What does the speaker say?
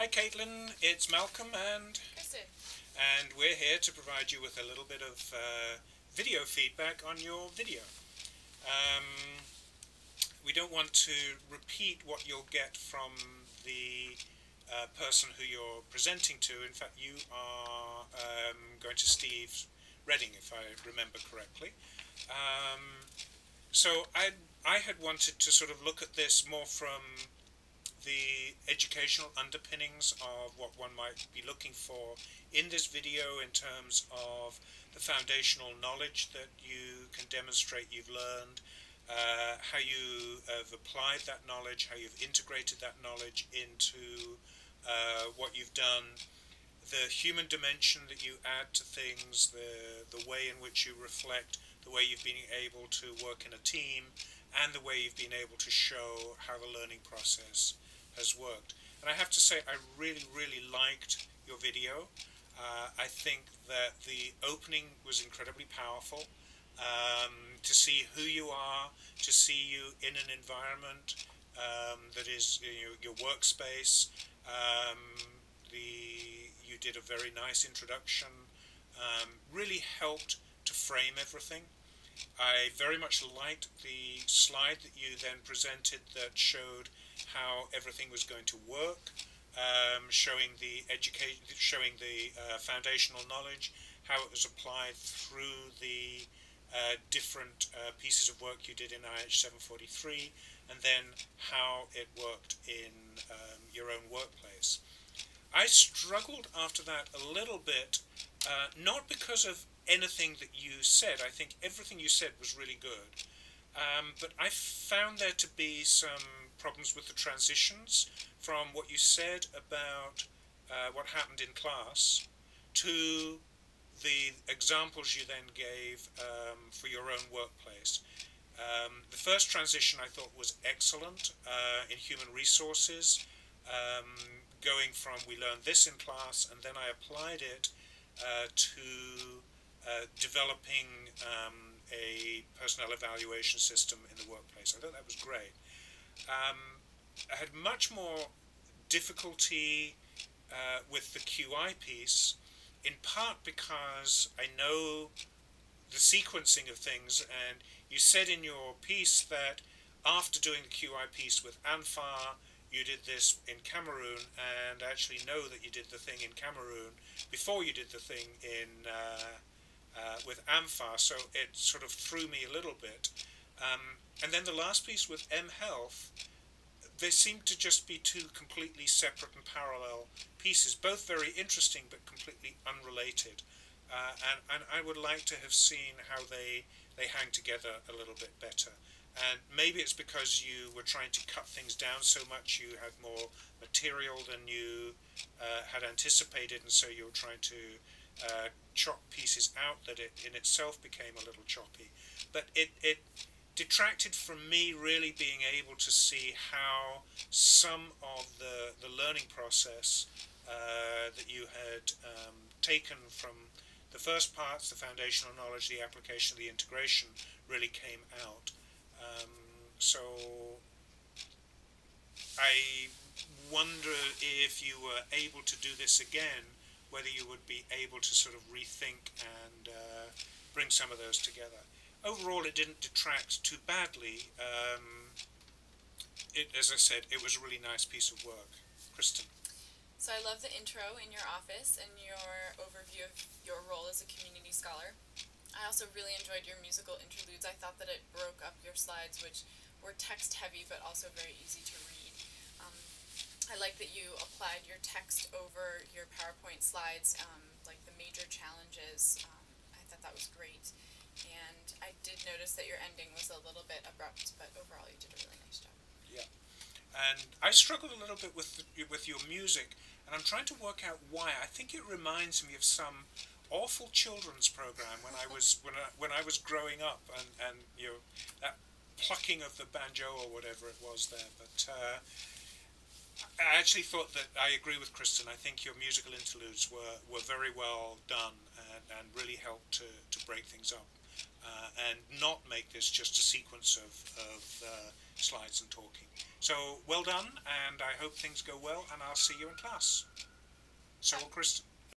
Hi Caitlin, it's Malcolm Kristen. and we're here to provide you with a little bit of video feedback on your video. Um, we don't want to repeat what you'll get from the person who you're presenting to. In fact, you are going to Steve Redding, if I remember correctly. Um, so I had wanted to sort of look at this more from the educational underpinnings of what one might be looking for in this video in terms of the foundational knowledge that you can demonstrate you've learned, how you have applied that knowledge, how you've integrated that knowledge into what you've done, the human dimension that you add to things, the way in which you reflect, the way you've been able to work in a team, and the way you've been able to show how the learning process has worked. And I have to say, I really, really liked your video. I think that the opening was incredibly powerful. To see who you are, to see you in an environment that is your workspace. You did a very nice introduction. Really helped to frame everything. I very much liked the slide that you then presented that showed how everything was going to work, showing the foundational knowledge, how it was applied through the different pieces of work you did in IH 743, and then how it worked in your own workplace. I struggled after that a little bit, not because of anything that you said. I think everything you said was really good. But I found there to be some problems with the transitions from what you said about what happened in class to the examples you then gave for your own workplace. The first transition I thought was excellent in human resources, going from we learned this in class and then I applied it to developing a personnel evaluation system in the workplace. I thought that was great. I had much more difficulty with the QI piece, in part because I know the sequencing of things, and you said in your piece that after doing the QI piece with ANFAR, you did this in Cameroon, and I actually know that you did the thing in Cameroon before you did the thing in with AMFAR, so it sort of threw me a little bit. And then the last piece with mHealth, they seem to just be two completely separate and parallel pieces, both very interesting but completely unrelated. And I would like to have seen how they hang together a little bit better. And maybe it's because you were trying to cut things down so much, you had more material than you had anticipated, and so you were trying to chop pieces out that it in itself became a little choppy. But it detracted from me really being able to see how some of the learning process that you had taken from the first parts, the foundational knowledge, the application, the integration, really came out. So I wonder if you were able to do this again, whether you would be able to sort of rethink and bring some of those together. Overall, it didn't detract too badly. As I said, it was a really nice piece of work. Kristen. So I love the intro in your office and your overview of your role as a community scholar. I also really enjoyed your musical interludes. I thought that it broke up your slides, which were text heavy but also very easy to read. I like that you applied your text over your PowerPoint slides, like the major challenges. I thought that was great. And I did notice that your ending was a little bit abrupt, but overall you did a really nice job. Yeah. And I struggled a little bit with your music, and I'm trying to work out why. I think it reminds me of some awful children's program when I was when I was growing up, and you know, that plucking of the banjo or whatever it was there. But I actually thought that I agree with Kristen. I think your musical interludes were very well done and really helped to break things up and not make this just a sequence of slides and talking. So well done, and I hope things go well, and I'll see you in class. So will Kristen.